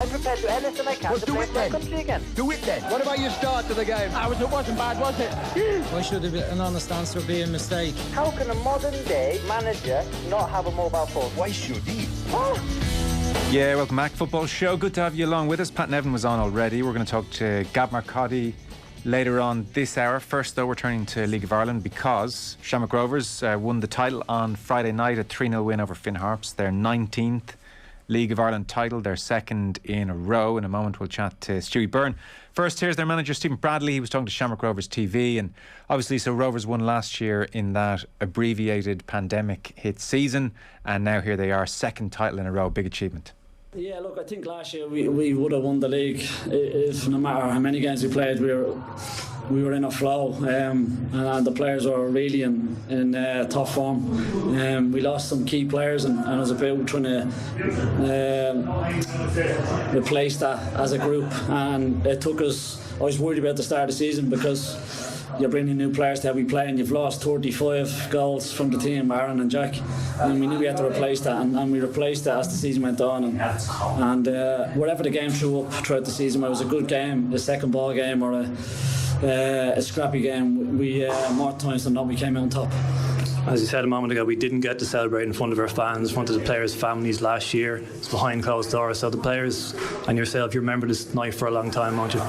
I'm prepared to do anything I can to play for my country again. Do it then. What about your start to the game? It wasn't bad, was it? Why should an honest answer be a mistake? How can a modern day manager not have a mobile phone? Why should he? Yeah, welcome back, Football Show. Good to have you along with us. Pat Nevin was on already. We're going to talk to Gab Marcotti later on this hour. First, though, we're turning to League of Ireland because Shamrock Rovers won the title on Friday night, a 3-0 win over Finn Harps. Their 19th League of Ireland title, their second in a row. In a moment, we'll chat to Stuey Byrne. First, here's their manager, Stephen Bradley. He was talking to Shamrock Rovers TV. And obviously, so Rovers won last year in that abbreviated pandemic hit season. And now here they are, second title in a row. Big achievement. Yeah, look, I think last year we would have won the league if no matter how many games we played, we were in a flow, and the players were really in top form. We lost some key players, and it was about trying to replace that as a group. And it took us. I was worried about the start of the season because you're bringing new players to every play, and you've lost 35 goals from the team, Aaron and Jack, and we knew we had to replace that, and we replaced that as the season went on, and wherever the game threw up throughout the season, whether it was a good game, a second ball game, or a scrappy game, we more times than not we came out on top. As you said a moment ago, we didn't get to celebrate in front of our fans, in front of the players' families last year. It's behind closed doors, so the players and yourself, you remember this night for a long time, won't you?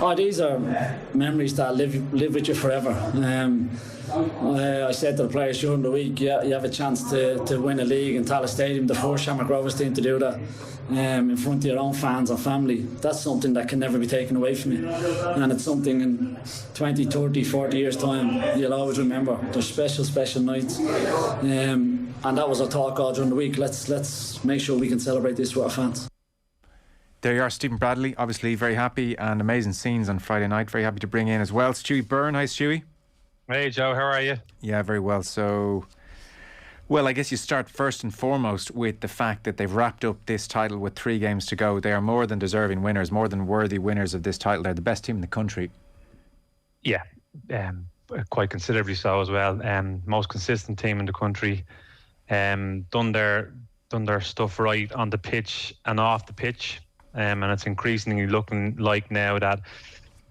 Oh, these are memories that live with you forever. I said to the players during the week, you have a chance to win a league in Tallaght Stadium, the first Shamrock Rovers team to do that, in front of your own fans and family. That's something that can never be taken away from you, and it's something in 20, 30, 40 years time you'll always remember. They're special nights, and that was our talk all during the week. Let's make sure we can celebrate this with our fans. There you are, Stephen Bradley, obviously very happy, and amazing scenes on Friday night. Very happy to bring in as well Stuey Byrne. Hi, Stuey. Hey, Joe, how are you? Yeah, very well. So, well, I guess you start first and foremost with the fact that they've wrapped up this title with 3 games to go. They are more than deserving winners, more than worthy winners of this title. They're the best team in the country. Yeah, quite considerably so as well. Most consistent team in the country. Done their stuff right on the pitch and off the pitch. And it's increasingly looking like now that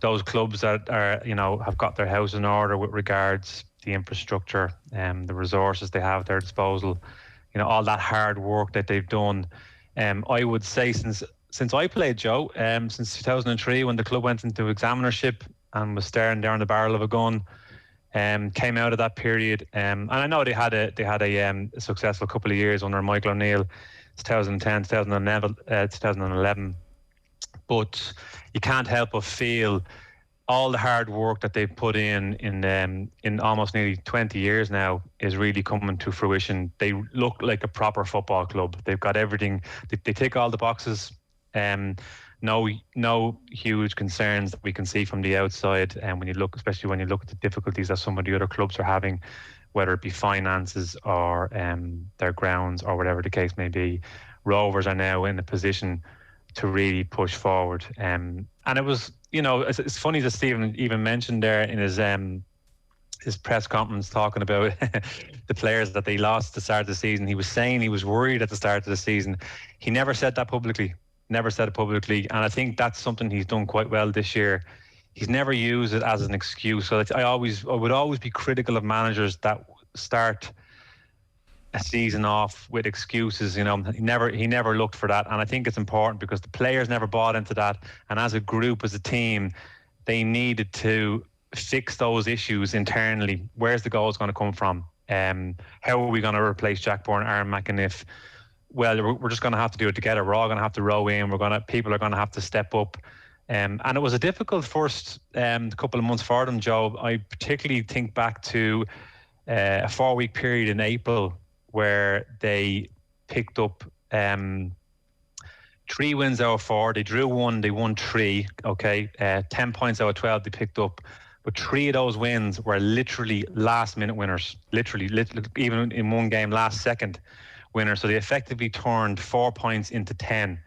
those clubs that are, have got their house in order with regards to the infrastructure, the resources they have at their disposal, all that hard work that they've done. I would say since I played, Joe, since 2003 when the club went into examinership and was staring down the barrel of a gun, came out of that period, and I know they had a successful couple of years under Michael O'Neill, 2010, 2011. But you can't help but feel all the hard work that they've put in almost nearly 20 years now is really coming to fruition. They look like a proper football club. They've got everything. They tick all the boxes. No huge concerns that we can see from the outside. And especially when you look at the difficulties that some of the other clubs are having, whether it be finances or their grounds or whatever the case may be, Rovers are now in a position to really push forward. And it was, it's funny that Stephen even mentioned there in his press conference talking about the players that they lost at the start of the season. He was saying he was worried at the start of the season. He never said that publicly. And I think that's something he's done quite well this year. He's never used it as an excuse. So I would always be critical of managers that start a season off with excuses. He never looked for that, and I think it's important because the players never bought into that, and as a group, as a team, they needed to fix those issues internally. Where's the goals going to come from? How are we going to replace Jack Bourne, Aaron McAniff? Well, we're just going to have to do it together. We're all going to have to row in. People are going to have to step up. And it was a difficult first couple of months for them, Joe. I particularly think back to a 4-week period in April where they picked up 3 wins out of 4. They drew 1, they won 3. 10 points out of 12 they picked up. But 3 of those wins were literally last-minute winners. Literally, even in one game, last-second winners. So they effectively turned 4 points into 10.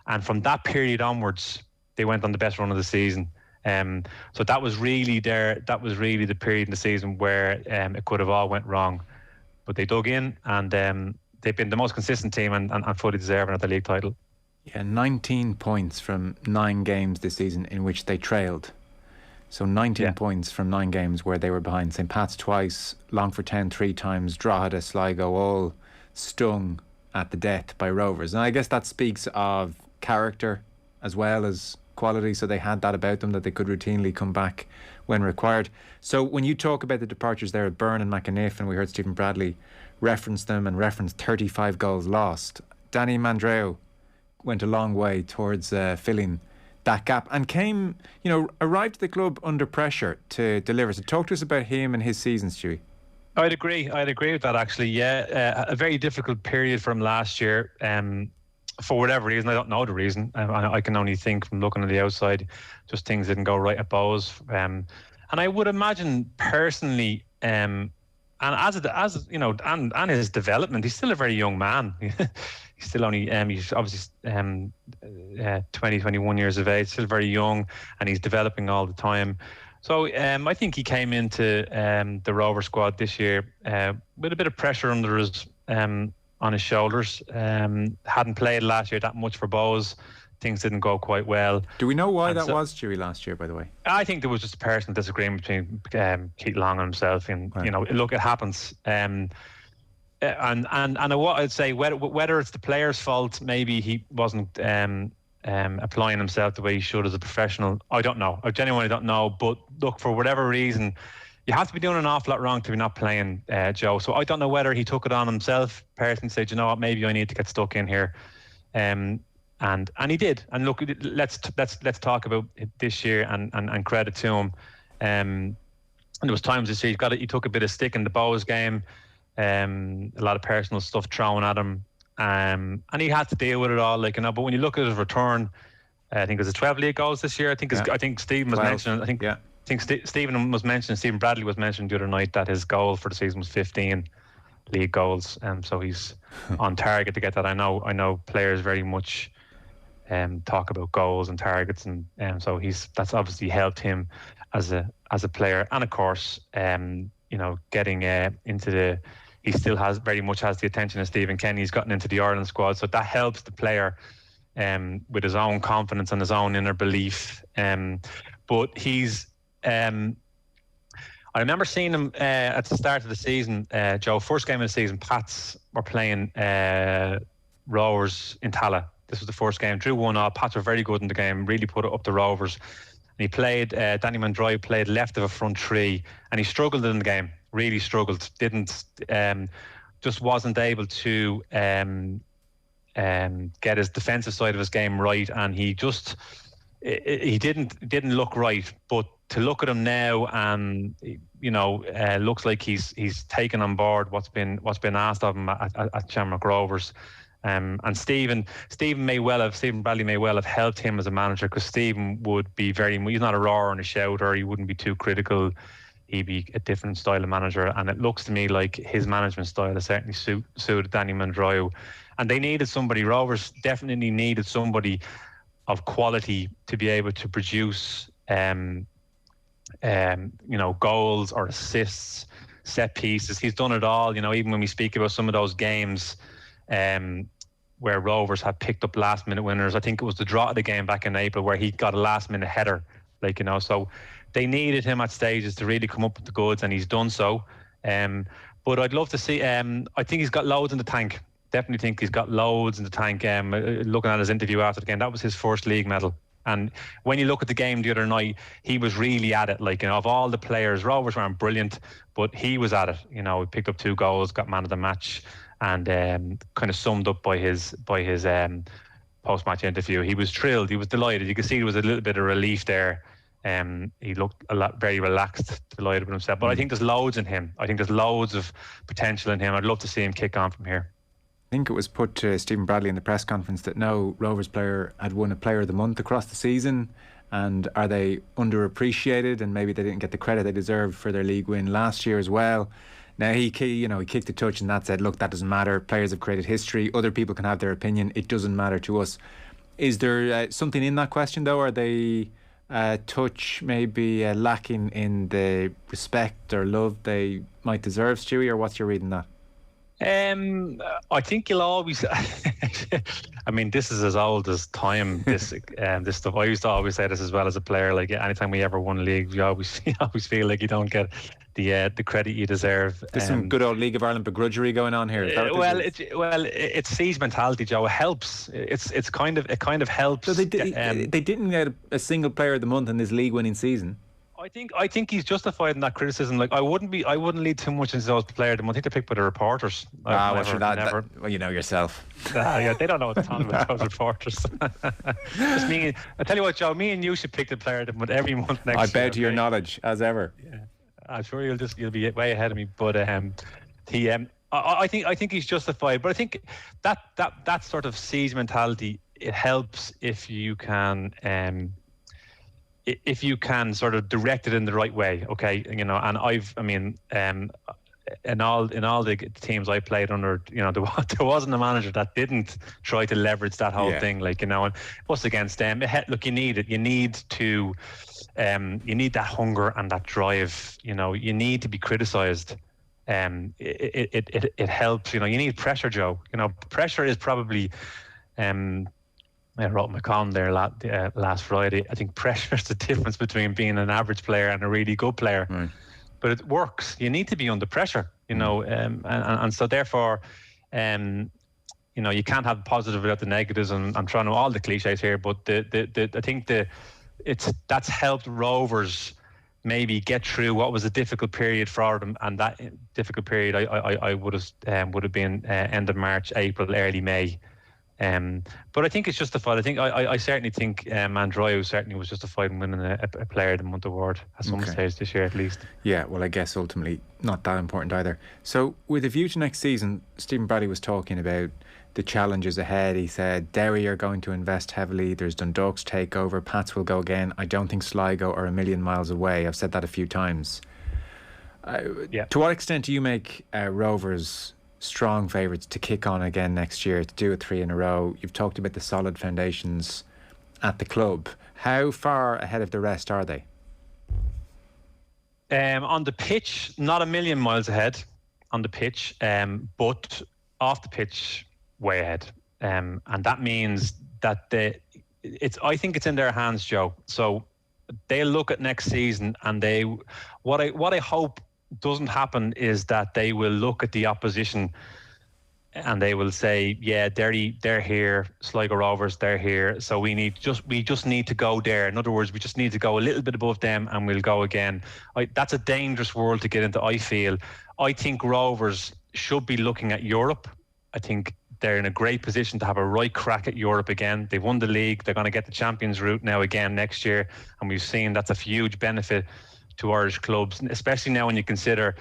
And from that period onwards, they went on the best run of the season. So that was really the period in the season where it could have all went wrong. But they dug in, and they've been the most consistent team and fully deserving of the league title. Yeah, 19 points from 9 games this season in which they trailed. So 19 points from 9 games where they were behind. St. Pat's twice, Longford Town 3 times, Drogheda, Sligo, all stung at the death by Rovers. And I guess that speaks of character as well as quality. So they had that about them, that they could routinely come back when required. So when you talk about the departures there at Byrne and McAniff, and we heard Stephen Bradley reference them and reference 35 goals lost, Danny Mandroiu went a long way towards filling that gap and came, arrived at the club under pressure to deliver. So talk to us about him and his season, Stewie. I'd agree with that, actually. Yeah, a very difficult period from last year. For whatever reason, I don't know the reason. I can only think from looking on the outside, just things didn't go right at Bowes. And I would imagine personally, and as you know, and his development, he's still a very young man. He's still only he's obviously 21 years of age, still very young, and he's developing all the time. So I think he came into the Rover squad this year with a bit of pressure under his on his shoulders. Hadn't played last year that much for Bowes. Things didn't go quite well. Do we know why that was, Stewie, last year, by the way? I think there was just a personal disagreement between Keith Long and himself, and right. Look, it happens. And what I'd say, whether it's the player's fault, maybe he wasn't applying himself the way he should as a professional. I don't know. I genuinely don't know. But look, for whatever reason, you have to be doing an awful lot wrong to be not playing, Joe. So I don't know whether he took it on himself personally, said, you know what, maybe I need to get stuck in here. And he did. And look, let's talk about this year and credit to him. And there was times this year he took a bit of stick in the Bowes game. A lot of personal stuff thrown at him, and he had to deal with it all, But when you look at his return, I think it was 12 league goals this year. I think Stephen was mentioning. Stephen Bradley was mentioning the other night that his goal for the season was 15 league goals, so he's on target to get that. I know players very much talk about goals and targets, and so that's obviously helped him as a player, and of course, getting into the. He still very much has the attention of Stephen Kenny. He's gotten into the Ireland squad, so that helps the player with his own confidence and his own inner belief. But he's. I remember seeing him at the start of the season, Joe. First game of the season, Pats were playing Rovers in Tala. This was the first game. Drew 1-0. Pats were very good in the game. Really put it up the Rovers. And he played. Danny Mandroiu played left of a front three, and he struggled in the game. Really struggled. Just wasn't able to get his defensive side of his game right, and he didn't look right. But to look at him now, and looks like he's taken on board what's been asked of him at Shamrock Rovers. And Stephen Bradley may well have helped him as a manager, because Stephen would be he's not a roarer and a shouter. He wouldn't be too critical. He'd be a different style of manager, and it looks to me like his management style has certainly suited Danny Mandroiu. And they needed somebody. Rovers definitely needed somebody of quality to be able to produce, goals or assists, set pieces. He's done it all. Even when we speak about some of those games, where Rovers had picked up last minute winners. I think it was the draw of the game back in April where he got a last minute header. So they needed him at stages to really come up with the goods, and he's done so. But I'd love to see. I think he's got loads in the tank. Definitely think he's got loads in the tank. Looking at his interview after the game, that was his first league medal. And when you look at the game the other night, he was really at it. Of all the players, Rovers weren't brilliant, but he was at it. He picked up 2 goals, got man of the match, and kind of summed up by his post-match interview. He was thrilled. He was delighted. You could see there was a little bit of relief there. He looked very relaxed, delighted with himself. But I think there's loads in him. I think there's loads of potential in him. I'd love to see him kick on from here. I think it was put to Stephen Bradley in the press conference that no Rovers player had won a Player of the Month across the season, and are they underappreciated, and maybe they didn't get the credit they deserved for their league win last year as well. Now he kicked the touch, and that said, look, that doesn't matter. Players have created history. Other people can have their opinion. It doesn't matter to us. Is there something in that question though? Are they touch maybe lacking in the respect or love they might deserve, Stewie, or what's your reading that? I think you'll always. I mean, this is as old as time. This stuff. I used to always say this as well as a player. Like anytime we ever won a league, you always feel like you don't get the credit you deserve. There's some good old League of Ireland begrudgery going on here. It's siege mentality, Joe. It helps. It kind of helps. So they didn't get a single player of the month in this league-winning season. I think he's justified in that criticism. Like I wouldn't lead too much into those players. I think they're picked by the reporters. Well, you know yourself. Yeah, they don't know what they're talking about, those reporters. Just me. I tell you what, Joe. Me and you should pick the player of the month every month next year. I bow to your knowledge, as ever. Yeah, I'm sure you'll be way ahead of me. But I think he's justified. But I think that sort of siege mentality, it helps if you can. If you can sort of direct it in the right way, okay, and in all the teams I played under, there wasn't a manager that didn't try to leverage that whole thing, and us against them. Look, you need it. You need to, you need that hunger and that drive. You need to be criticised. It helps. You need pressure, Joe. Pressure is probably. I wrote my column there last Friday. I think pressure is the difference between being an average player and a really good player. Right. But it works. You need to be under pressure, and so therefore, you can't have positive without the negatives. And I'm trying to all the cliches here, but I think that's helped Rovers maybe get through what was a difficult period for them, and that difficult period I would have been end of March, April, early May. But I think it's justified. I certainly think Mandroiu certainly was justified in winning a Player of the Month award at some stage this year at least. Yeah, well, I guess ultimately not that important either. So with a view to next season, Stephen Bradley was talking about the challenges ahead. He said Derry are going to invest heavily. There's Dundalk's takeover. Pats will go again. I don't think Sligo are a million miles away. I've said that a few times. To what extent do you make Rovers strong favourites to kick on again next year, to do it 3 in a row? You've talked about the solid foundations at the club. How far ahead of the rest are they? On the pitch, not a million miles ahead on the pitch, but off the pitch, way ahead. And that means that I think it's in their hands, Joe. So they'll look at next season, and what I hope doesn't happen is that they will look at the opposition and they will say, yeah, Derry, they're here, Sligo Rovers, they're here, so we just need to go there. In other words, we just need to go a little bit above them and we'll go again. That's a dangerous world to get into, I feel. I think Rovers should be looking at Europe. I think they're in a great position to have a right crack at Europe again. They've won the league. They're going to get the Champions route now again next year, and we've seen that's a huge benefit to Irish clubs, especially now when you consider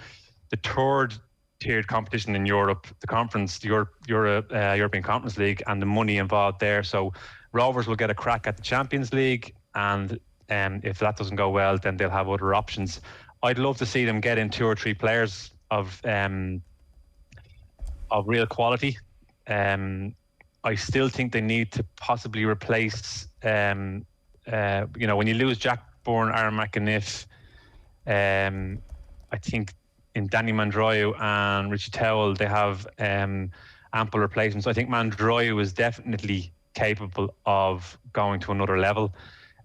the third tiered competition in Europe, the conference, the European Conference League, and the money involved there. So Rovers will get a crack at the Champions League, and if that doesn't go well, then they'll have other options. I'd love to see them get in 2 or 3 players of real quality. I still think they need to possibly replace, when you lose Jack Byrne, Aaron McAniff, I think in Danny Mandroiu and Richie Towell, they have ample replacements. I think Mandroiu is definitely capable of going to another level.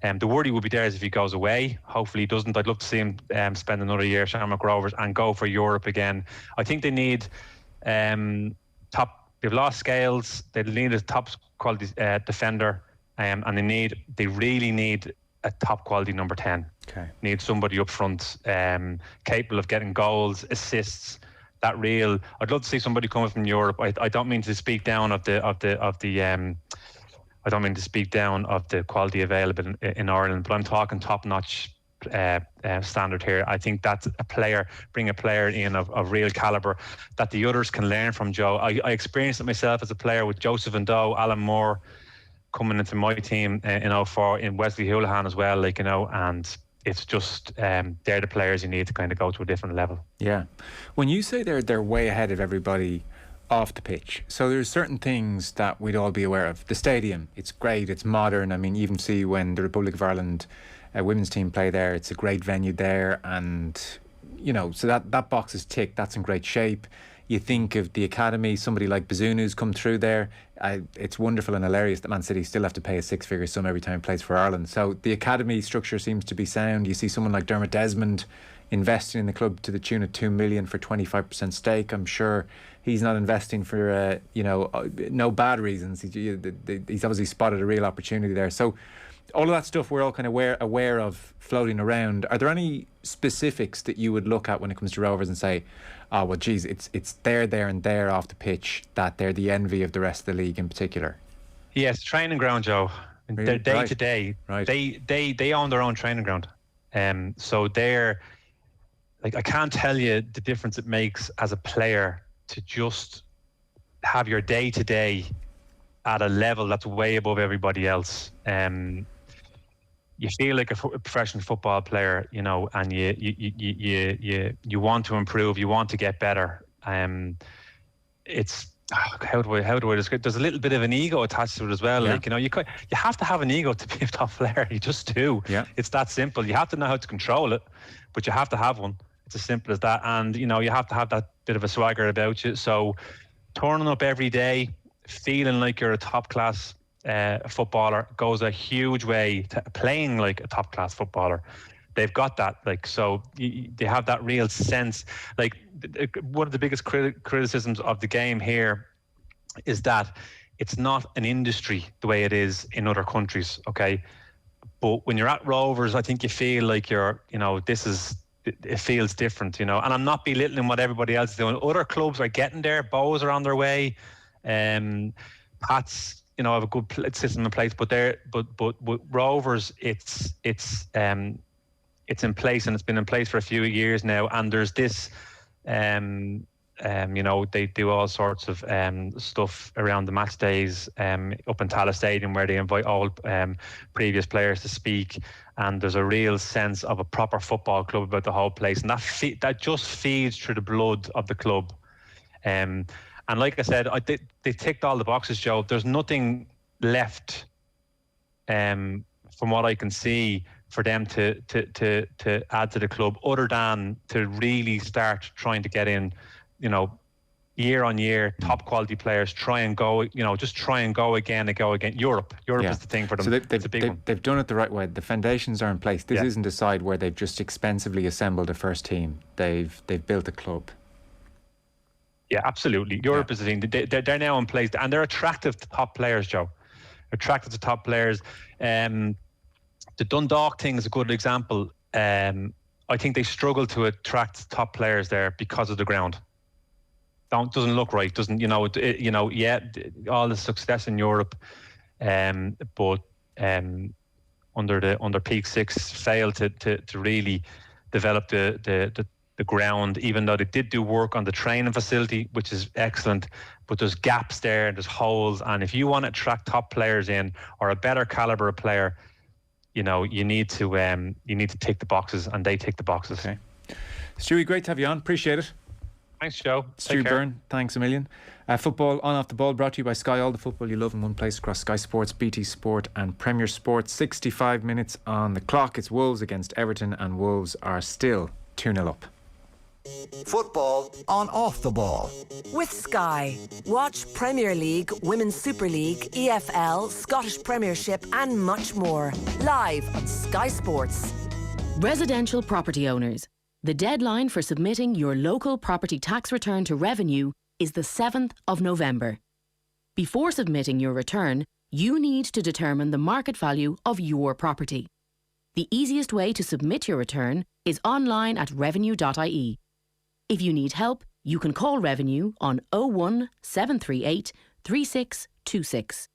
The worry would be there is if he goes away. Hopefully he doesn't. I'd love to see him spend another year at Shamrock Rovers and go for Europe again. I think they need they've lost Scales. They need a top quality defender, and they really need a top quality number 10. Okay. Need somebody up front, capable of getting goals, assists. I'd love to see somebody coming from Europe. I don't mean to speak down of the I don't mean to speak down of the quality available in Ireland, but I'm talking top-notch standard here. I think that's bring a player in of real calibre that the others can learn from, Joe. I experienced it myself as a player with Joseph Ndo, Alan Moore coming into my team in 04, in Wesley Houlihan as well, and it's just they're the players you need to kind of go to a different level. Yeah. When you say they're way ahead of everybody off the pitch, so there's certain things that we'd all be aware of. The stadium, it's great, it's modern. I mean, you even see when the Republic of Ireland women's team play there, it's a great venue there, and so that box is ticked, that's in great shape. You think of the academy, somebody like Bazunu's come through there. It's wonderful and hilarious that Man City still have to pay a six-figure sum every time he plays for Ireland. So the academy structure seems to be sound. You see someone like Dermot Desmond investing in the club to the tune of $2 million for 25% stake. I'm sure he's not investing for no bad reasons. He's obviously spotted a real opportunity there. So all of that stuff we're all kind of aware of floating around. Are there any specifics that you would look at when it comes to Rovers and say, oh well, geez, it's there and there off the pitch that they're the envy of the rest of the league in particular? Yes, training ground, Joe. They're day to day. Right. They own their own training ground. So they're like, I can't tell you the difference it makes as a player to just have your day to day at a level that's way above everybody else. You feel like a professional football player, you know, and you want to improve, you want to get better. It's how do I describe? There's a little bit of an ego attached to it as well. Yeah. Like, you know, you have to have an ego to be a top player. You just do. Yeah. It's that simple. You have to know how to control it, but you have to have one. It's as simple as that. And you know, you have to have that bit of a swagger about you. So turning up every day, feeling like you're a top class footballer goes a huge way to playing like a top class footballer. They've got that, like, so they have that real sense. Like, one of the biggest criticisms of the game here is that it's not an industry the way it is in other countries, okay? But when you're at Rovers, I think you feel like you're, you know, it feels different, you know. And I'm not belittling what everybody else is doing. Other clubs are getting there. Bows are on their way. Pats, you know, have a good system in place, but with Rovers, it's in place, and it's been in place for a few years now. And there's this, you know, they do all sorts of stuff around the match days up in Tallaght Stadium, where they invite all previous players to speak. And there's a real sense of a proper football club about the whole place, and that just feeds through the blood of the club. And like I said, they ticked all the boxes, Joe. There's nothing left, from what I can see, for them to add to the club, other than to really start trying to get in, you know, year on year, top quality players, try and go again. Europe is the thing for them. So it's a big one. They've done it the right way. The foundations are in place. This isn't a side where they've just expensively assembled a first team. They've built a club. Yeah, absolutely. Europe is the thing. They're now in place, and they're attractive to top players, Joe. Attractive to top players. The Dundalk thing is a good example. I think they struggle to attract top players there because of the ground. Doesn't look right. Doesn't, you know? All the success in Europe, but under Peak Six failed to really develop the ground, even though they did do work on the training facility, which is excellent, but there's gaps there, there's holes, and if you want to attract top players in, or a better caliber of player, you know, you need to tick the boxes, and they tick the boxes. Okay. Stewie, great to have you on. Appreciate it. Thanks, Joe. Stuey Byrne, thanks a million. Football on off the ball brought to you by Sky. All the football you love in one place across Sky Sports, BT Sport and Premier Sports. 65 minutes on the clock. It's Wolves against Everton, and Wolves are still 2-0 up. Football on off the ball. With Sky. Watch Premier League, Women's Super League, EFL, Scottish Premiership and much more. Live on Sky Sports. Residential property owners. The deadline for submitting your local property tax return to Revenue is the 7th of November. Before submitting your return, you need to determine the market value of your property. The easiest way to submit your return is online at revenue.ie. If you need help, you can call Revenue on 01 738 3626.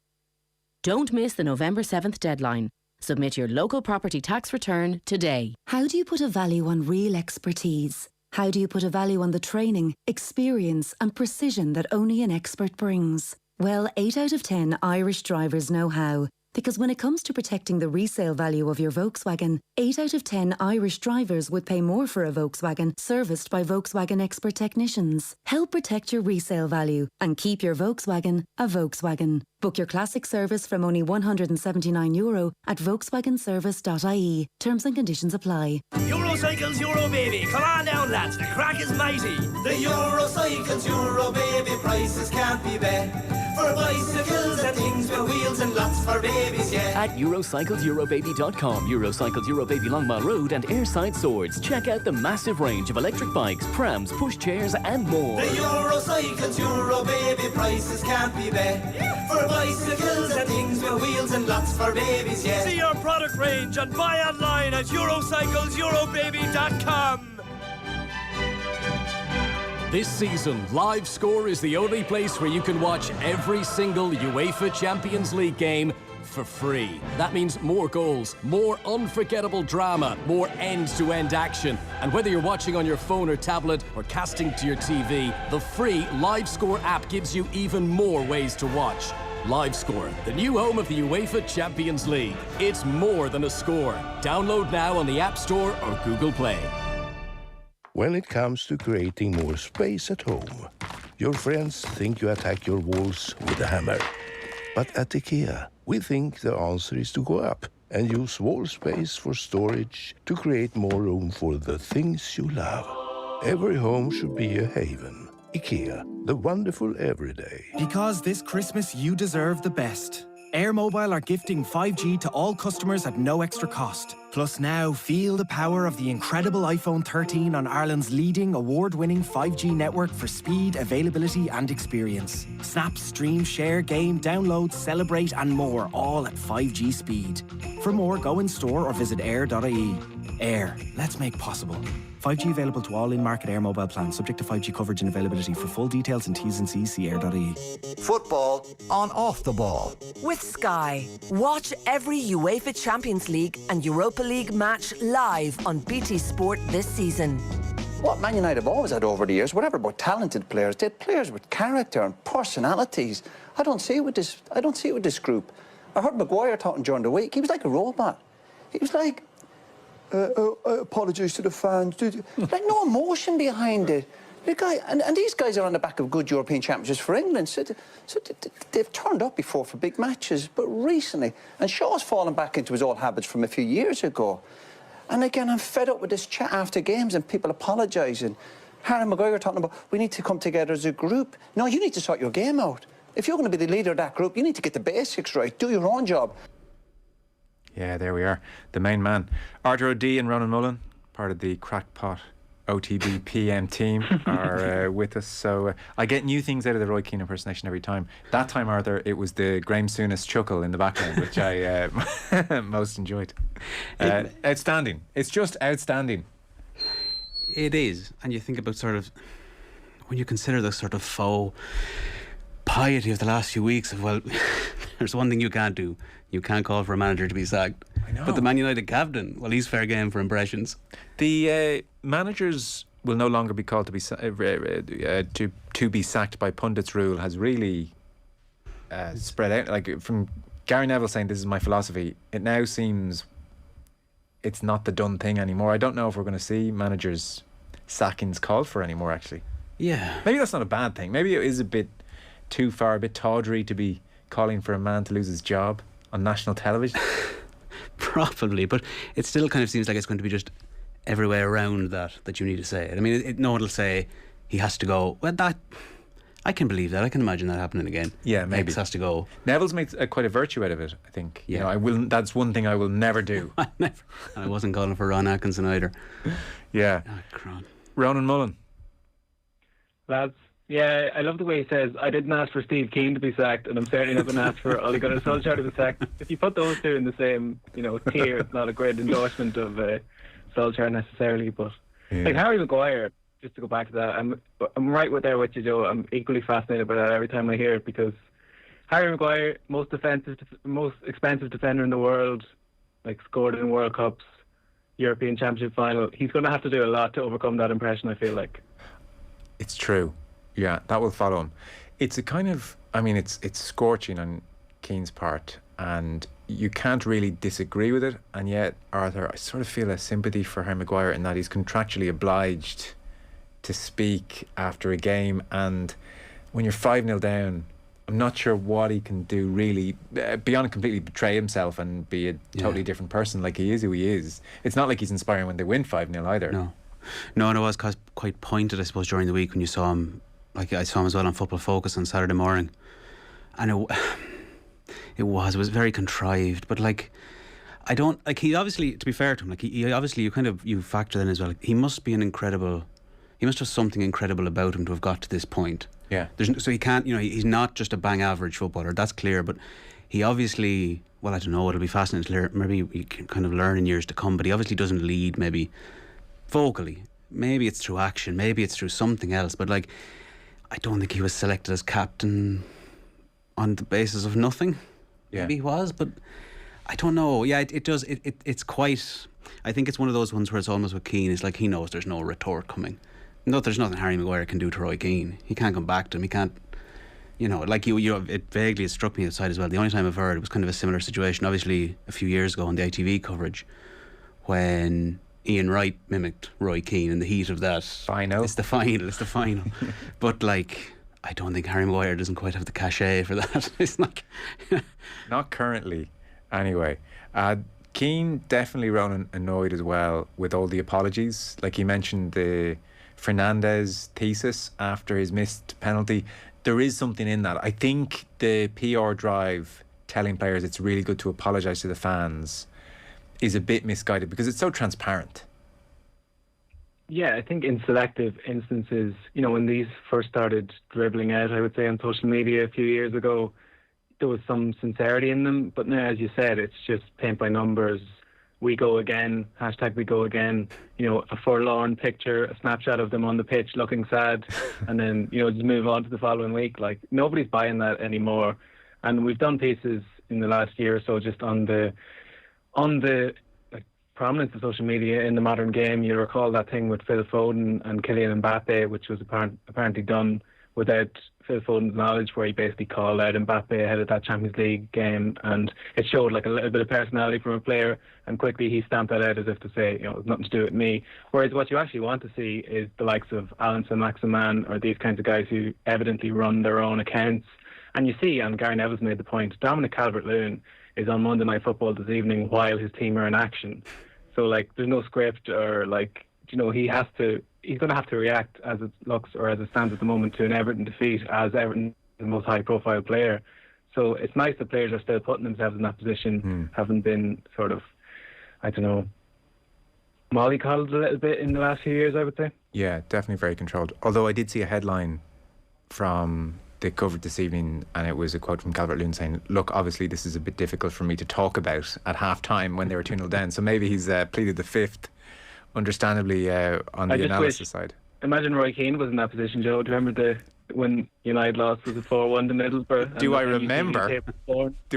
Don't miss the November 7th deadline. Submit your local property tax return today. How do you put a value on real expertise? How do you put a value on the training, experience and precision that only an expert brings? Well, 8 out of 10 Irish drivers know how. Because when it comes to protecting the resale value of your Volkswagen, 8 out of 10 Irish drivers would pay more for a Volkswagen serviced by Volkswagen expert technicians. Help protect your resale value and keep your Volkswagen a Volkswagen. Book your classic service from only €179 at volkswagenservice.ie. Terms and conditions apply. Eurocycles Euro Baby. Come on down, lads. The crack is mighty. The Eurocycles Euro Baby prices can't be bet. For bicycles and things with wheels and lots for babies, yeah. At EurocyclesEurobaby.com, Eurocycles Eurobaby Long Mile Road and Airside Swords. Check out the massive range of electric bikes, prams, push chairs and more. The Eurocycles Eurobaby prices can't be bet. For bicycles and things with wheels and lots for babies, yeah. See our product range and buy online at EurocyclesEurobaby.com. This season, Live Score is the only place where you can watch every single UEFA Champions League game for free. That means more goals, more unforgettable drama, more end-to-end action. And whether you're watching on your phone or tablet or casting to your TV, the free Live Score app gives you even more ways to watch. Live Score, the new home of the UEFA Champions League. It's more than a score. Download now on the App Store or Google Play. When it comes to creating more space at home, your friends think you attack your walls with a hammer. But at IKEA, we think the answer is to go up and use wall space for storage to create more room for the things you love. Every home should be a haven. IKEA, the wonderful everyday. Because this Christmas you deserve the best. Air Mobile are gifting 5G to all customers at no extra cost. Plus now, feel the power of the incredible iPhone 13 on Ireland's leading award-winning 5G network for speed, availability and experience. Snap, stream, share, game, download, celebrate and more, all at 5G speed. For more, go in store or visit air.ie. Air, let's make possible. 5G available to all in-market Air Mobile plans, subject to 5G coverage and availability. For full details and T's and C's, see air.ie. Football on Off the Ball. With Sky. Watch every UEFA Champions League and Europa League match live on BT Sport this season. What Man United have always had over the years, whatever about talented players, they had players with character and personalities. I don't see it with this group. I heard Maguire talking during the week. He was like a robot. He was like, apologies to the fans. Like no emotion behind it. The guy, and these guys are on the back of good European championships for England, so they've turned up before for big matches, but recently, and Shaw's fallen back into his old habits from a few years ago. And again, I'm fed up with this chat after games and people apologising. Harry Maguire talking about, we need to come together as a group. No, you need to sort your game out. If you're going to be the leader of that group, you need to get the basics right, do your own job. Yeah, there we are. The main man. Arthur O'D and Ronan Mullen, part of the Crackpot OTB PM team, are with us. So I get new things out of the Roy Keane impersonation every time. That time, Arthur, it was the Graham Souness chuckle in the background, which I most enjoyed. Outstanding. It's just outstanding. It is. And you think about sort of, when you consider the sort of faux piety of the last few weeks of, well, there's one thing you can't do. You can't call for a manager to be sacked. I know. But the Man United captain, well, he's fair game for impressions. The managers will no longer be called to be sacked by pundits rule has really spread out. Like from Gary Neville saying, this is my philosophy, it now seems it's not the done thing anymore. I don't know if we're going to see managers sackings called for anymore, actually. Yeah. Maybe that's not a bad thing. Maybe it is a bit too far, a bit tawdry to be calling for a man to lose his job on national television. Probably, but it still kind of seems like it's going to be just every way around that you need to say it. I mean, no one will say he has to go. Well, that I can believe that. I can imagine that happening again. Yeah, maybe. X has to go. Neville's made quite a virtue out of it, I think. Yeah. You know, I will. That's one thing I will never do. I wasn't calling for Ron Atkinson either. Yeah. Ronan Mullen. Lads, yeah, I love the way he says, I didn't ask for Steve Keane to be sacked, and I'm certainly not going to ask for Ole Gunnar Solskjaer to be sacked. If you put those two in the same, tier, it's not a great endorsement of Solskjaer necessarily, but like Harry Maguire, just to go back to that, I'm right there with you, Joe. I'm equally fascinated by that every time I hear it, because Harry Maguire, most expensive defender in the world, like scored in World Cups, European Championship final. He's going to have to do a lot to overcome that impression, I feel like. It's true. Yeah, that will follow him. It's a kind of, I mean, it's scorching on Keane's part, and you can't really disagree with it, and yet, Arthur, I sort of feel a sympathy for Harry Maguire in that he's contractually obliged to speak after a game, and when you're 5-0 down, I'm not sure what he can do really beyond completely betray himself and be a totally different person. Like, he is who he is. It's not like he's inspiring when they win 5-0 either. No, and it was quite pointed, I suppose, during the week when you saw him. Like, I saw him as well on Football Focus on Saturday morning, and it was very contrived. But like, I don't like, he obviously, to be fair to him, like, he obviously, you factor in as well, like, he must have something incredible about him to have got to this point. Yeah. So he can't, he's not just a bang average footballer, that's clear, but he obviously, well, I don't know, it'll be fascinating to learn, maybe we can kind of learn in years to come, but he obviously doesn't lead maybe vocally. Maybe it's through action, maybe it's through something else, but like, I don't think he was selected as captain on the basis of nothing. Maybe he was, but I don't know. Yeah, it does. It's quite. I think it's one of those ones where it's almost with Keane. It's like he knows there's no retort coming. No, there's nothing Harry Maguire can do to Roy Keane. He can't come back to him. He can't. Like it vaguely struck me outside as well. The only time I've heard it was kind of a similar situation. Obviously, a few years ago on the ITV coverage, when Ian Wright mimicked Roy Keane in the heat of that. Final. It's the final. But like, I don't think Harry Maguire doesn't quite have the cachet for that. It's like not currently, anyway. Keane definitely Ronan annoyed as well with all the apologies. Like, he mentioned the Fernandez thesis after his missed penalty. There is something in that. I think the PR drive telling players it's really good to apologise to the fans is a bit misguided because it's so transparent. Yeah, I think in selective instances, when these first started dribbling out, I would say on social media a few years ago, there was some sincerity in them. But now, as you said, it's just paint by numbers. We go again, hashtag we go again, a forlorn picture, a snapshot of them on the pitch looking sad, and then, just move on to the following week. Like, nobody's buying that anymore. And we've done pieces in the last year or so just on the prominence of social media in the modern game. You recall that thing with Phil Foden and Kylian Mbappe, which was apparently done without Phil Foden's knowledge, where he basically called out Mbappe ahead of that Champions League game, and it showed like a little bit of personality from a player, and quickly he stamped that out as if to say, it's nothing to do with me. Whereas what you actually want to see is the likes of Alan Saint-Maximin or these kinds of guys who evidently run their own accounts. And you see, and Gary Neville's made the point, Dominic Calvert-Lewin is on Monday Night Football this evening while his team are in action. So, like, there's no script or, like, he's going to have to react as it looks or as it stands at the moment to an Everton defeat as Everton's most high-profile player. So it's nice that players are still putting themselves in that position, haven't been sort of, mollycoddled a little bit in the last few years, I would say. Yeah, definitely very controlled. Although I did see a headline from the coverage this evening, and it was a quote from Calvert-Lewin saying, look, obviously this is a bit difficult for me to talk about at half-time when they were 2-0 down. So maybe he's pleaded the fifth, understandably, on the analysis side. Imagine Roy Keane was in that position, Joe. Do you remember when United lost, was it 4-1 to Middlesbrough? Do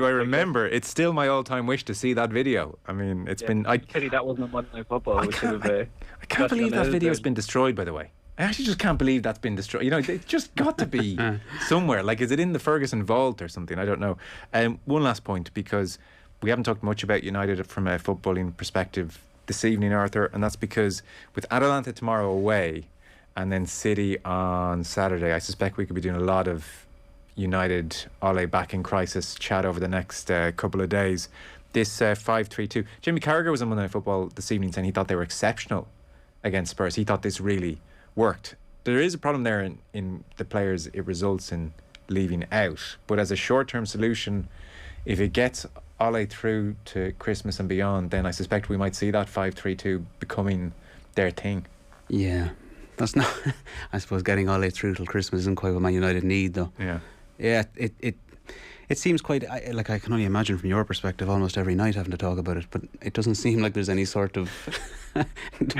I remember? It's still my all-time wish to see that video. I mean, it's been... Pity that wasn't on Monday Night Football. I can't believe that video's been destroyed, by the way. I actually just can't believe that's been destroyed. It's just got to be somewhere. Like, is it in the Ferguson vault or something? I don't know. One last point, because we haven't talked much about United from a footballing perspective this evening, Arthur, and that's because with Atalanta tomorrow away and then City on Saturday, I suspect we could be doing a lot of United Ole back in crisis chat over the next couple of days. This 5-3-2. Jimmy Carragher was on Monday Night Football this evening saying he thought they were exceptional against Spurs. He thought this really worked. There is a problem there in the players it results in leaving out, but as a short-term solution, if it gets Ole through to Christmas and beyond, then I suspect we might see that 5-3-2 becoming their thing. Yeah, that's not... I suppose getting Ole through till Christmas isn't quite what Man United need, though. Yeah, it seems quite... I can only imagine from your perspective almost every night having to talk about it, but it doesn't seem like there's any sort of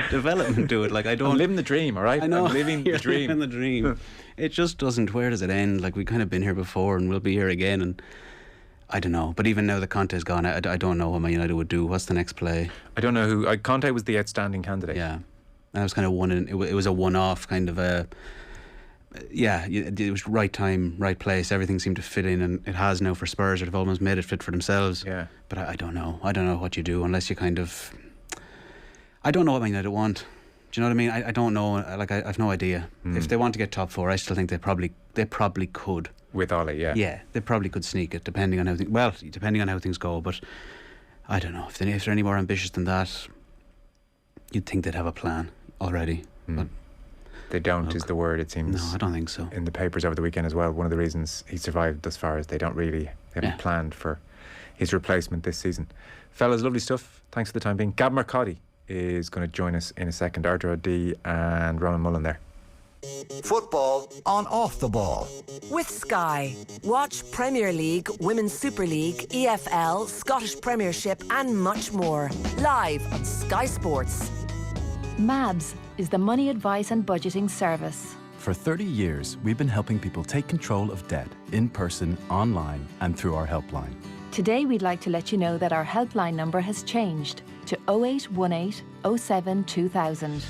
development to it. Like, I'm living the dream, all right? I know. I'm living the dream. Living the dream. It just doesn't... Where does it end? Like, we've kind of been here before and we'll be here again, and I don't know. But even now that Conte's gone, I don't know what Man United would do. What's the next play? I don't know who... Conte was the outstanding candidate. Yeah. And it was kind of it was a one-off kind of a it was right time, right place. Everything seemed to fit in, and it has now for Spurs. They've almost made it fit for themselves. Yeah. But I don't know. I don't know what you do unless you kind of. I don't know what Man United want. Do you know what I mean? I don't know. Like I've no idea. If they want to get top four, I still think they probably could. With Ollie, yeah. Yeah, they probably could sneak it, depending on how things go. But I don't know if they're any more ambitious than that. You'd think they'd have a plan already, but they don't. Is the word, it seems. No, I don't think so. In the papers over the weekend as well, one of the reasons he survived thus far is they haven't planned for his replacement this season. Fellas, lovely stuff. Thanks for the time being. Gab Marcotti is going to join us in a second. Arthur O'D and Ronan Mullen there. Football on Off the Ball. With Sky. Watch Premier League, Women's Super League, EFL, Scottish Premiership and much more. Live on Sky Sports. MABS is the money advice and budgeting service. For 30 years, we've been helping people take control of debt, in person, online and through our helpline. Today we'd like to let you know that our helpline number has changed to 0818 07 2000.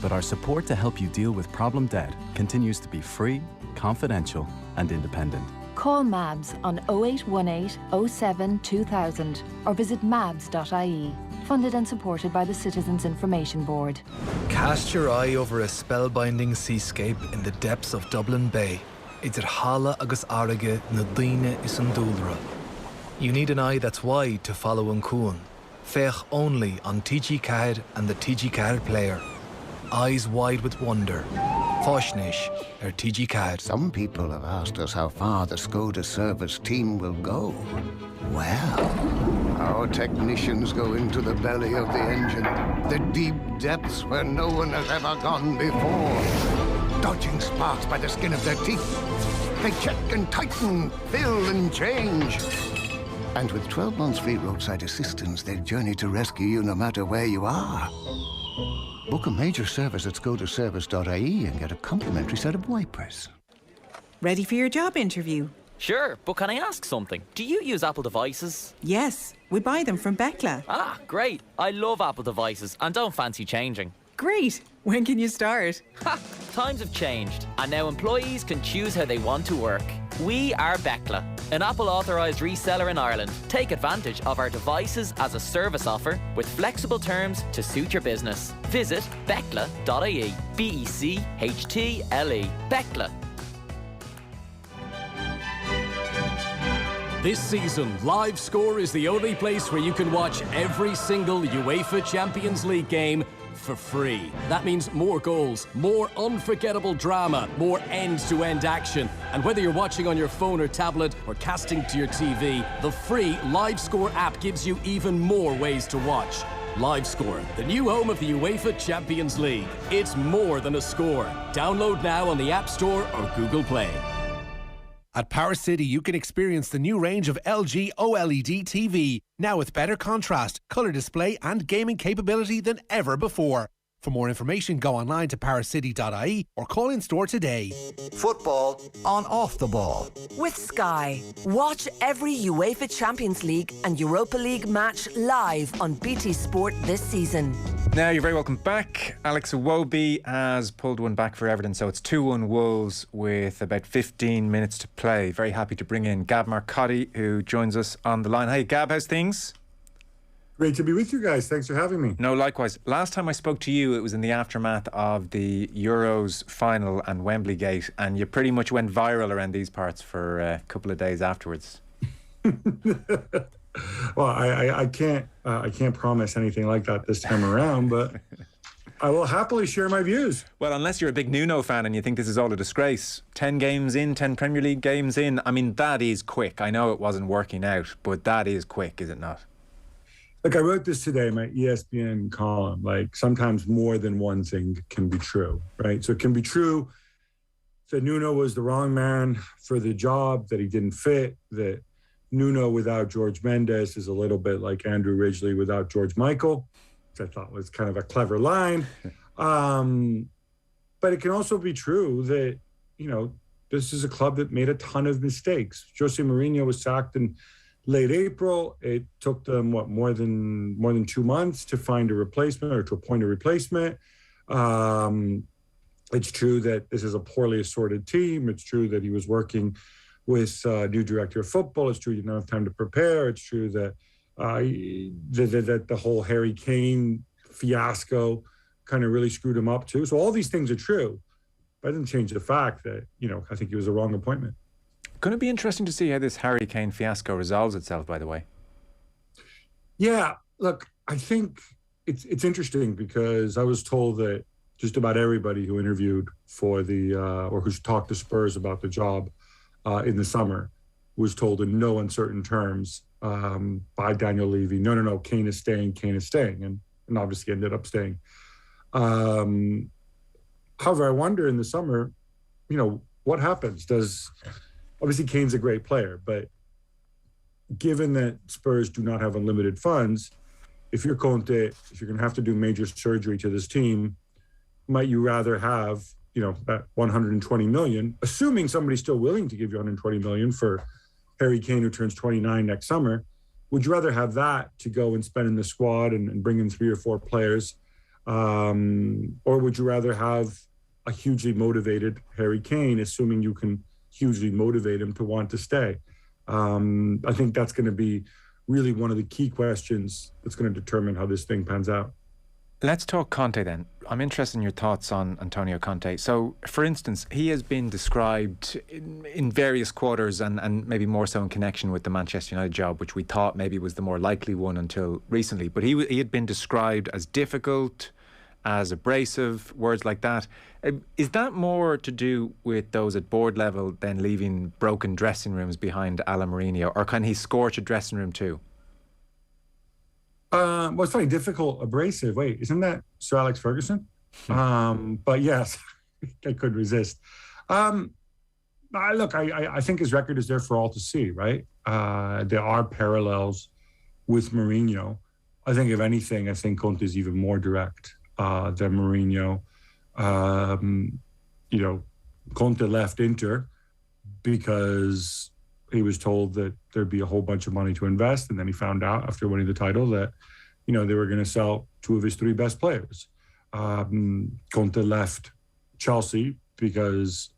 But our support to help you deal with problem debt continues to be free, confidential and independent. Call MABS on 0818 07 2000 or visit mabs.ie. Funded and supported by the Citizens Information Board. Cast your eye over a spellbinding seascape in the depths of Dublin Bay. Idir Hala agus Arige na Daoine is an Dúlra. You need an eye that's wide to follow an Cuan. Fech only on TG Cahid and the TG Cahid player. Eyes wide with wonder. Foshnish, her TG Cahid. Some people have asked us how far the Skoda service team will go. Well, our technicians go into the belly of the engine, the deep depths where no one has ever gone before. Dodging sparks by the skin of their teeth. They check and tighten, fill and change. And with 12 months free roadside assistance, they'll journey to rescue you no matter where you are. Book a major service at skodaservice.ie and get a complimentary set of wipers. Ready for your job interview? Sure, but can I ask something? Do you use Apple devices? Yes, we buy them from Bekla. Ah, great. I love Apple devices and don't fancy changing. Great. When can you start? Ha! Times have changed, and now employees can choose how they want to work. We are Bekla, an Apple authorised reseller in Ireland. Take advantage of our devices as a service offer with flexible terms to suit your business. Visit bekla.ie. BECHTLE. Bekla. This season, Live Score is the only place where you can watch every single UEFA Champions League game for free. That means more goals, more unforgettable drama, more end-to-end action. And whether you're watching on your phone or tablet or casting to your TV, the free Live Score app gives you even more ways to watch. Live Score, the new home of the UEFA Champions League. It's more than a score. Download now on the App Store or Google Play. At Power City, you can experience the new range of LG OLED TV, now with better contrast, colour display and gaming capability than ever before. For more information, go online to powercity.ie or call in store today. Football on Off the Ball. With Sky. Watch every UEFA Champions League and Europa League match live on BT Sport this season. Now, you're very welcome back. Alex Iwobi has pulled one back for Everton, so it's 2-1 Wolves with about 15 minutes to play. Very happy to bring in Gab Marcotti, who joins us on the line. Hey, Gab, how's things? Great to be with you guys. Thanks for having me. No, likewise. Last time I spoke to you, it was in the aftermath of the Euros final and Wembley Gate, and you pretty much went viral around these parts for a couple of days afterwards. Well, I can't promise anything like that this time around, but I will happily share my views. Well, unless you're a big Nuno fan and you think this is all a disgrace. 10 games in, 10 Premier League games in. I mean, that is quick. I know it wasn't working out, but that is quick, is it not? Like, I wrote this today in my ESPN column. Like, sometimes more than one thing can be true, right? So it can be true that Nuno was the wrong man for the job, that he didn't fit, that Nuno without George Mendes is a little bit like Andrew Ridgeley without George Michael, which I thought was kind of a clever line. But it can also be true that, you know, this is a club that made a ton of mistakes. Jose Mourinho was sacked in late April. It took them, more than 2 months to find a replacement or to appoint a replacement. It's true that this is a poorly assorted team. It's true that he was working with a new director of football. It's true he didn't have time to prepare. It's true that that the whole Harry Kane fiasco kind of really screwed him up too. So all these things are true, but it doesn't change the fact that, I think he was the wrong appointment. Going to be interesting to see how this Harry Kane fiasco resolves itself, by the way. Yeah, look, I think it's interesting because I was told that just about everybody who interviewed for or who talked to Spurs about the job in the summer was told in no uncertain terms by Daniel Levy, no, Kane is staying, and obviously ended up staying. However, I wonder in the summer, what happens? Obviously Kane's a great player, but given that Spurs do not have unlimited funds, if you're Conte, if you're going to have to do major surgery to this team, might you rather have, that 120 million, assuming somebody's still willing to give you 120 million for Harry Kane, who turns 29 next summer, would you rather have that to go and spend in the squad and bring in 3 or 4 players? Or would you rather have a hugely motivated Harry Kane, assuming you can hugely motivate him to want to stay? I think that's going to be really one of the key questions that's going to determine how this thing pans out. Let's talk Conte then. I'm interested in your thoughts on Antonio Conte. So, for instance, he has been described in various quarters and maybe more so in connection with the Manchester United job, which we thought maybe was the more likely one until recently. But he had been described as difficult, as abrasive, words like that. Is that more to do with those at board level than leaving broken dressing rooms behind a la Mourinho, or can he scorch a dressing room too? Well, it's funny, difficult, abrasive. Wait, isn't that Sir Alex Ferguson? But yes, I could resist. Look, I think his record is there for all to see, right? There are parallels with Mourinho. I think, if anything, Conte is even more direct than Mourinho. Conte left Inter because he was told that there'd be a whole bunch of money to invest, and then he found out after winning the title that, they were going to sell 2 of his 3 best players. Conte left Chelsea because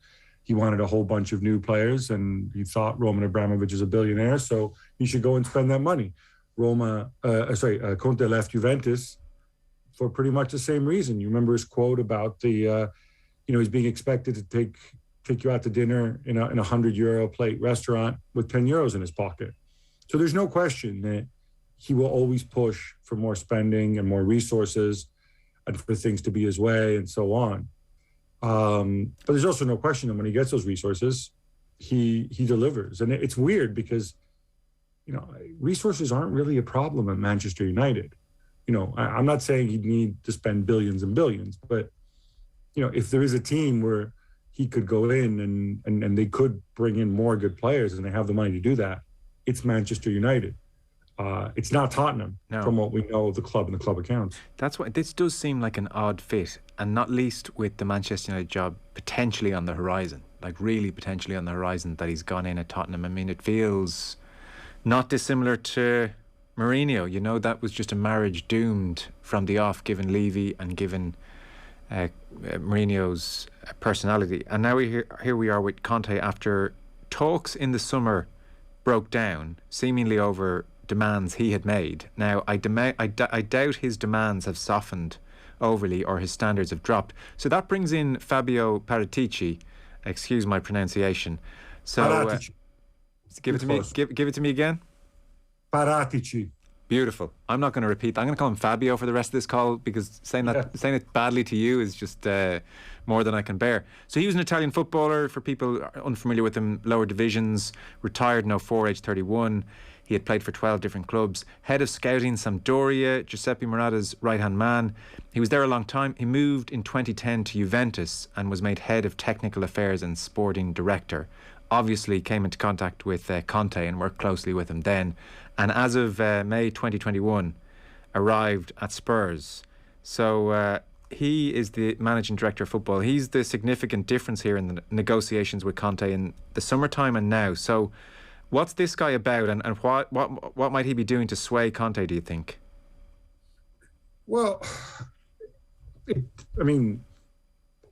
he wanted a whole bunch of new players, and he thought Roman Abramovich is a billionaire, so he should go and spend that money. Conte left Juventus for pretty much the same reason. You remember his quote about he's being expected to take you out to dinner in a €100 plate restaurant with 10 euros in his pocket. So there's no question that he will always push for more spending and more resources and for things to be his way and so on. But there's also no question that when he gets those resources, he delivers. And it's weird because, resources aren't really a problem at Manchester United. I'm not saying he'd need to spend billions and billions, but, if there is a team where he could go in and they could bring in more good players and they have the money to do that, it's Manchester United. It's not Tottenham, from what we know of the club and the club accounts. That's why this does seem like an odd fit, and not least with the Manchester United job potentially on the horizon, like really potentially on the horizon, that he's gone in at Tottenham. I mean, it feels not dissimilar to Mourinho. That was just a marriage doomed from the off, given Levy and given Mourinho's personality. And now here we are with Conte after talks in the summer broke down, seemingly over demands he had made. Now, I doubt his demands have softened overly or his standards have dropped. So that brings in Fabio Paratici. Excuse my pronunciation. So give it to me. Give it to me again. Paratici. Beautiful. I'm not going to repeat that. I'm going to call him Fabio for the rest of this call, because saying it badly to you is just more than I can bear. So he was an Italian footballer, for people unfamiliar with him, lower divisions, retired in 04, age 31. He had played for 12 different clubs. Head of scouting, Sampdoria, Giuseppe Morata's right-hand man. He was there a long time. He moved in 2010 to Juventus and was made head of technical affairs and sporting director. Obviously came into contact with Conte and worked closely with him then. And as of May 2021, arrived at Spurs. So he is the managing director of football. He's the significant difference here in the negotiations with Conte in the summertime and now. So what's this guy about, and what might he be doing to sway Conte, do you think? Well,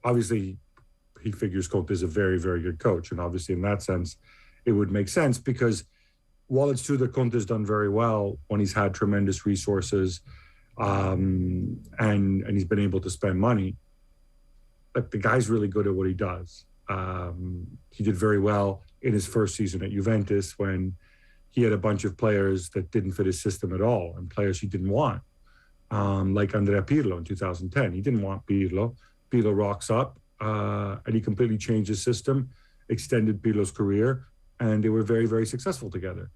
obviously, he figures Conte is a very, very good coach. And obviously, in that sense, it would make sense because while it's true that Conte has done very well when he's had tremendous resources and he's been able to spend money, but the guy's really good at what he does. He did very well in his first season at Juventus when he had a bunch of players that didn't fit his system at all and players he didn't want, like Andrea Pirlo in 2010. He didn't want Pirlo. Pirlo rocks up and he completely changed his system, extended Pirlo's career, and they were very, very successful together.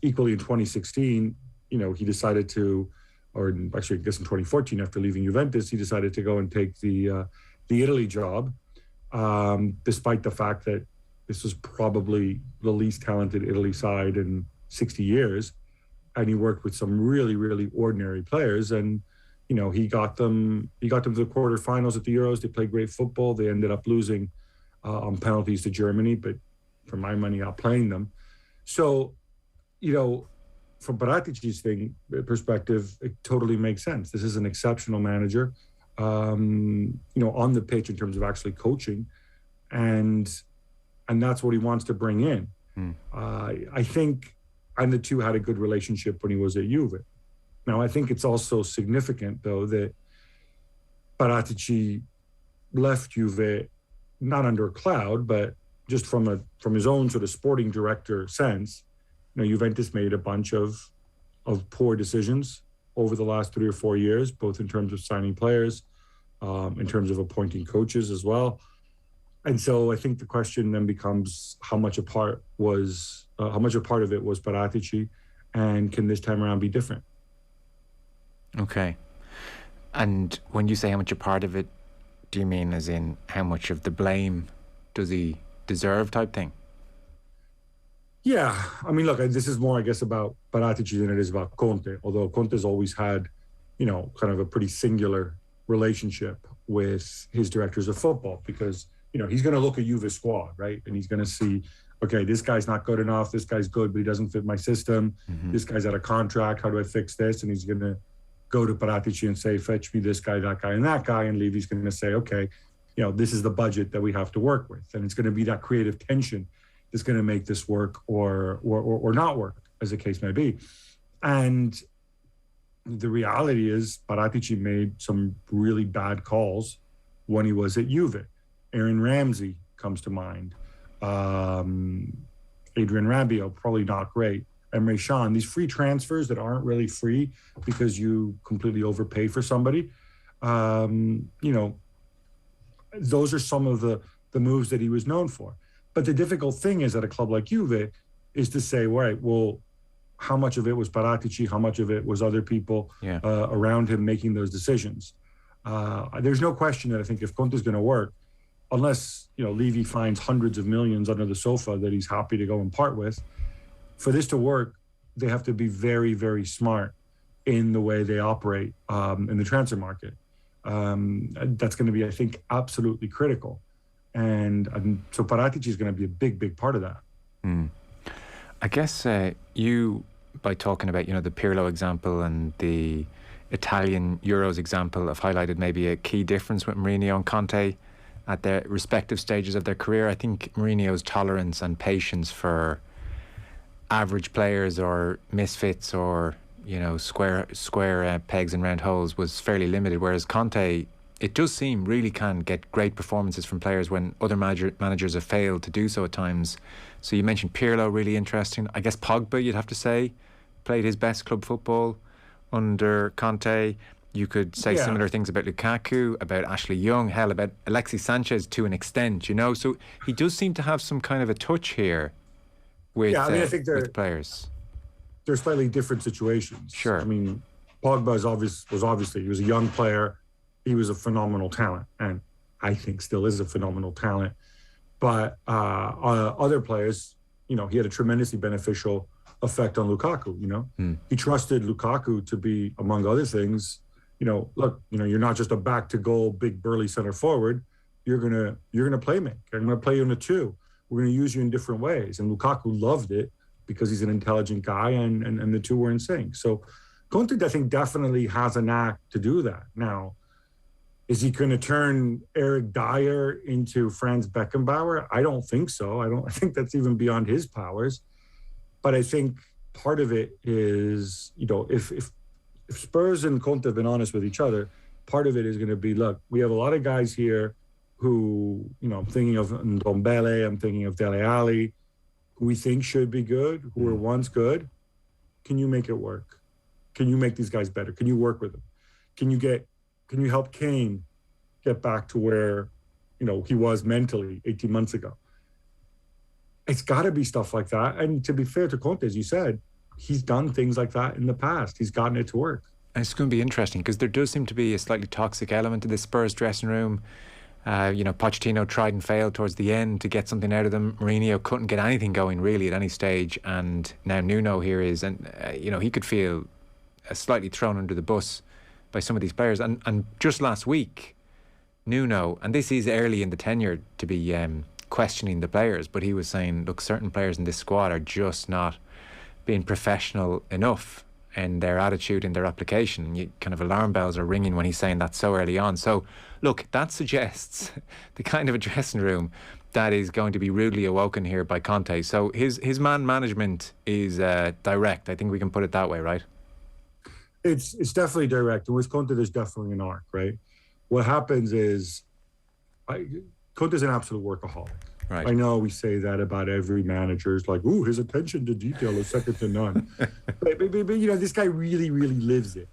Equally in 2016, he decided to, or actually I guess in 2014 after leaving Juventus, he decided to go and take the Italy job, despite the fact that this was probably the least talented Italy side in 60 years. And he worked with some really, really ordinary players. And, he got them to the quarterfinals at the Euros. They played great football. They ended up losing on penalties to Germany, but for my money, outplaying them. So, from Paratici's perspective, it totally makes sense. This is an exceptional manager, on the pitch in terms of actually coaching. And that's what he wants to bring in. I think, and the two had a good relationship when he was at Juve. Now, I think it's also significant, though, that Paratici left Juve not under a cloud, but just from his own sort of sporting director sense. Juventus made a bunch of poor decisions over the last 3 or 4 years, both in terms of signing players, in terms of appointing coaches as well. And so I think the question then becomes how much a part of it was Paratici, and can this time around be different? Okay. And when you say how much a part of it, do you mean as in how much of the blame does he deserve type thing? Yeah. I mean, look, this is more, I guess, about Paratici than it is about Conte, although Conte's always had, kind of a pretty singular relationship with his directors of football because, he's going to look at Juve's squad, right? And he's going to see, okay, this guy's not good enough. This guy's good, but he doesn't fit my system. Mm-hmm. This guy's out of contract. How do I fix this? And he's going to go to Paratici and say, fetch me this guy, that guy, and that guy. And Levy's going to say, okay, this is the budget that we have to work with. And it's going to be that creative tension that's going to make this work or not work, as the case may be. And the reality is Paratici made some really bad calls when he was at Juve. Aaron Ramsey comes to mind. Adrian Rabiot, probably not great. Emre Can, these free transfers that aren't really free because you completely overpay for somebody. Those are some of the moves that he was known for. But the difficult thing is at a club like Juve is to say, right, well, how much of it was Paratici, how much of it was other people around him making those decisions? There's no question that I think if Conte's going to work, unless, Levy finds hundreds of millions under the sofa that he's happy to go and part with, for this to work, they have to be very, very smart in the way they operate in the transfer market. That's going to be, I think, absolutely critical. And so Paratici is going to be a big, big part of that. I guess you, by talking about, the Pirlo example and the Italian Euros example, have highlighted maybe a key difference with Mourinho and Conte at their respective stages of their career. I think Mourinho's tolerance and patience for average players or misfits or, square pegs and round holes was fairly limited, whereas Conte, it does seem, really can get great performances from players when other managers have failed to do so at times. So you mentioned Pirlo, really interesting. I guess Pogba, you'd have to say, played his best club football under Conte. You could say similar things about Lukaku, about Ashley Young, hell, about Alexis Sanchez to an extent, So he does seem to have some kind of a touch here with, I think with players. They're slightly different situations. Sure. I mean, Pogba was obviously, he was a young player. He was a phenomenal talent, and I think still is a phenomenal talent. But other players, he had a tremendously beneficial effect on Lukaku, He trusted Lukaku to be, among other things, look, you're not just a back to goal, big burly center forward. You're gonna play me. I'm gonna play you in a two. We're gonna use you in different ways. And Lukaku loved it because he's an intelligent guy, and the two were in sync. So Conte, I think, definitely has a knack to do that. Now, Is he going to turn Eric Dyer into Franz Beckenbauer? I don't think so. I think that's even beyond his powers. But I think part of it is, if Spurs and Conte have been honest with each other, part of it is going to be, look, we have a lot of guys here who, I'm thinking of Ndombele, I'm thinking of Dele Alli, who we think should be good, who were once good. Can you make it work? Can you make these guys better? Can you work with them? Can you help Kane get back to where, he was mentally 18 months ago? It's got to be stuff like that. And to be fair to Conte, as you said, he's done things like that in the past. He's gotten it to work. And it's going to be interesting because there does seem to be a slightly toxic element to the Spurs dressing room. Pochettino tried and failed towards the end to get something out of them. Mourinho couldn't get anything going really at any stage. And now Nuno here is, and he could feel slightly thrown under the bus by some of these players. And just last week, Nuno, and this is early in the tenure to be questioning the players, but he was saying, look, certain players in this squad are just not being professional enough in their attitude, in their application. You kind of alarm bells are ringing when he's saying that so early on. So look, that suggests the kind of a dressing room that is going to be rudely awoken here by Conte. So his man management is direct. I think we can put it that way, right? It's definitely direct. And with Conte, there's definitely an arc, right? What happens is, Conte's an absolute workaholic. Right. I know we say that about every manager. It's like, ooh, his attention to detail is second to none. but this guy really, really lives it.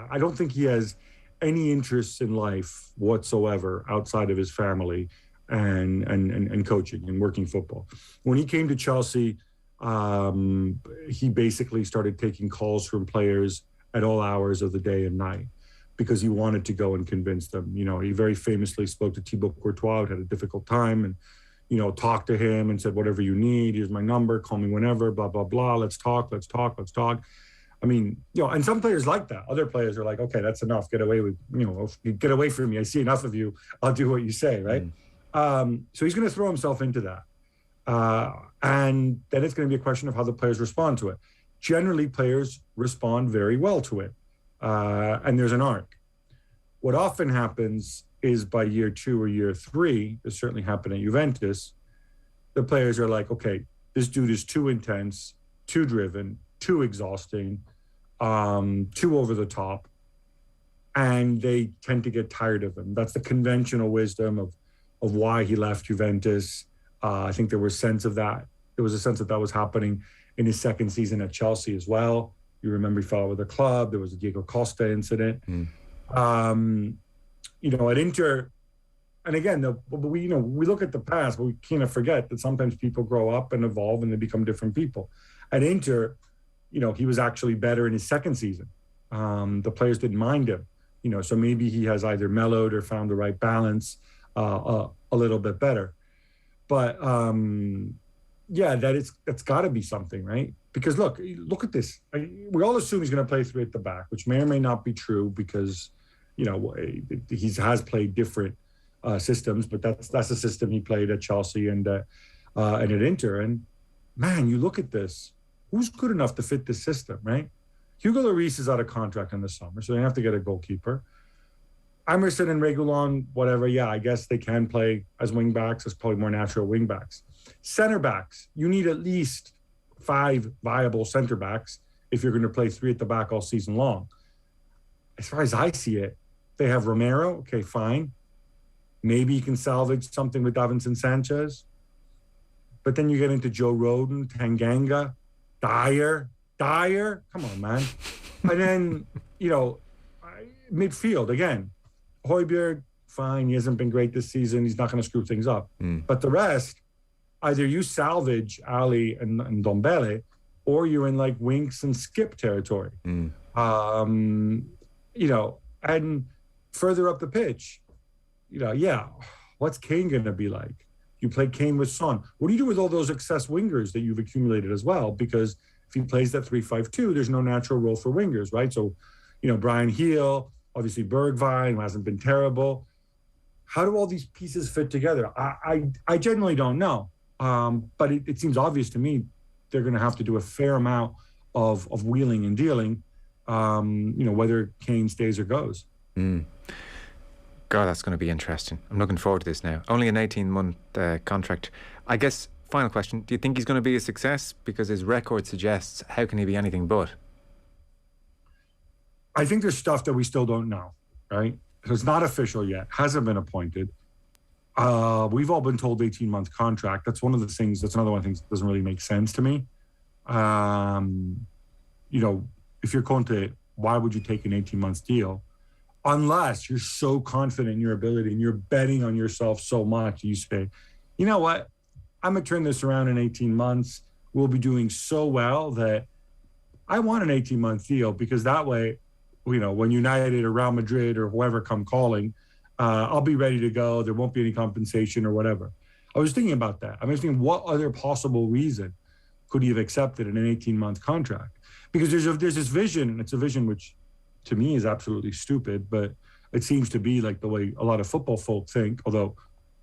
I don't think he has any interests in life whatsoever outside of his family and coaching and working football. When he came to Chelsea, he basically started taking calls from players at all hours of the day and night because he wanted to go and convince them. He very famously spoke to Thibaut Courtois, who had a difficult time, and talked to him and said, whatever you need, here's my number, call me whenever, blah, blah, blah, let's talk. I mean, and some players like that. Other players are like, okay, that's enough, get away get away from me, I see enough of you, I'll do what you say, right? So he's going to throw himself into that. And then it's going to be a question of how the players respond to it. Generally, players respond very well to it. And there's an arc. What often happens is by year 2 or year 3, this certainly happened at Juventus, the players are like, okay, this dude is too intense, too driven, too exhausting, too over the top, and they tend to get tired of him. That's the conventional wisdom of why he left Juventus. I think there was a sense of that. There was a sense that was happening in his second season at Chelsea as well. You remember he fell out with the club. There was a Diego Costa incident. At Inter, and again, we look at the past, but we can't forget that sometimes people grow up and evolve and they become different people. At Inter, he was actually better in his second season. The players didn't mind him, so maybe he has either mellowed or found the right balance a little bit better. But that's got to be something, right? Because look at this. We all assume he's going to play 3 at the back, which may or may not be true because, he has played different systems, but that's the system he played at Chelsea and at Inter. And man, you look at this, who's good enough to fit this system, right? Hugo Lloris is out of contract in the summer, so they have to get a goalkeeper. Emerson and Reguilon, whatever, I guess they can play as wing backs. It's probably more natural wing backs. Center backs, you need at least 5 viable center backs if you're going to play 3 at the back all season long. As far as I see it, they have Romero, okay, fine. Maybe you can salvage something with Davinson Sanchez. But then you get into Joe Rodon, Tanganga, Dyer. Come on, man. And then, midfield, again, Højbjerg, fine, he hasn't been great this season. He's not going to screw things up. But the rest, either you salvage Ali and Ndombele, or you're in like Winks and Skip territory. And further up the pitch, what's Kane going to be like? You play Kane with Son. What do you do with all those excess wingers that you've accumulated as well? Because if he plays that 3-5-2, there's no natural role for wingers, right? So, Brian Heel, obviously Bergwijn, who hasn't been terrible. How do all these pieces fit together? I generally don't know. But it seems obvious to me they're going to have to do a fair amount of wheeling and dealing, whether Kane stays or goes. God, that's going to be interesting. I'm looking forward to this now. Only an 18-month contract. I guess, final question, do you think he's going to be a success? Because his record suggests, how can he be anything but? I think there's stuff that we still don't know, right? So it's not official yet, hasn't been appointed. We've all been told 18-month contract. That's another one of the things that doesn't really make sense to me. If you're Conte, why would you take an 18-month deal? Unless you're so confident in your ability and you're betting on yourself so much, you say, you know what, I'm going to turn this around in 18 months. We'll be doing so well that I want an 18-month deal, because that way, when United or Real Madrid or whoever come calling, I'll be ready to go. There won't be any compensation or whatever. I was thinking about that. I was thinking, what other possible reason could he have accepted an 18-month contract? Because there's this vision, and it's a vision which to me is absolutely stupid, but it seems to be like the way a lot of football folk think, although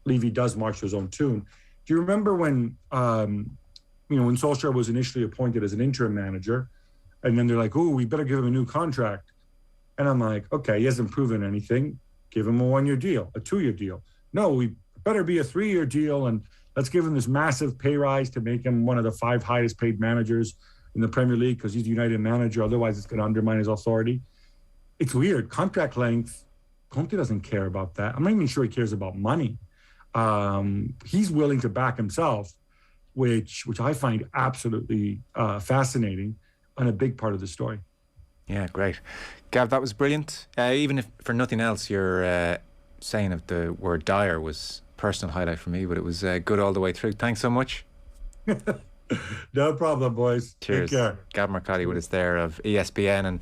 Levy does march to his own tune. Do you remember when Solskjaer was initially appointed as an interim manager, and then they're like, oh, we better give him a new contract. And I'm like, okay, he hasn't proven anything. Give him a 1-year deal, a 2-year deal. No, we better be a 3-year deal, and let's give him this massive pay rise to make him one of the 5 highest paid managers in the Premier League, because he's the United manager. Otherwise, it's going to undermine his authority. It's weird. Contract length, Conte doesn't care about that. I'm not even sure he cares about money. He's willing to back himself, which I find absolutely fascinating and a big part of the story. Yeah, great. Gab, that was brilliant. Even if for nothing else, your saying of the word Dyer was a personal highlight for me, but it was good all the way through. Thanks so much. No problem, boys. Cheers. Take care. Gab Marcotti with us there of ESPN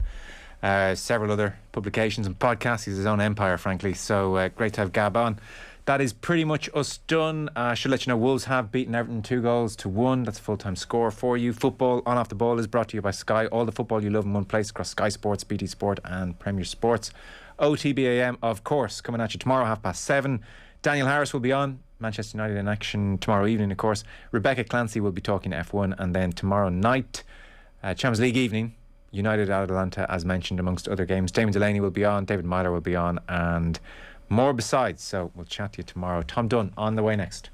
and several other publications and podcasts. He's his own empire, frankly. So great to have Gab on. That is pretty much us done. I should let you know Wolves have beaten Everton 2-1. That's a full-time score for you. Football on Off the Ball is brought to you by Sky. All the football you love in one place across Sky Sports, BT Sport and Premier Sports. OTB AM, of course, coming at you tomorrow 7:30. Daniel Harris will be on. Manchester United in action tomorrow evening, of course. Rebecca Clancy will be talking F1, and then tomorrow night, Champions League evening, United Atalanta, as mentioned, amongst other games. Damon Delaney will be on, David Myler will be on, and more besides. So we'll chat to you tomorrow. Tom Dunn on the way next.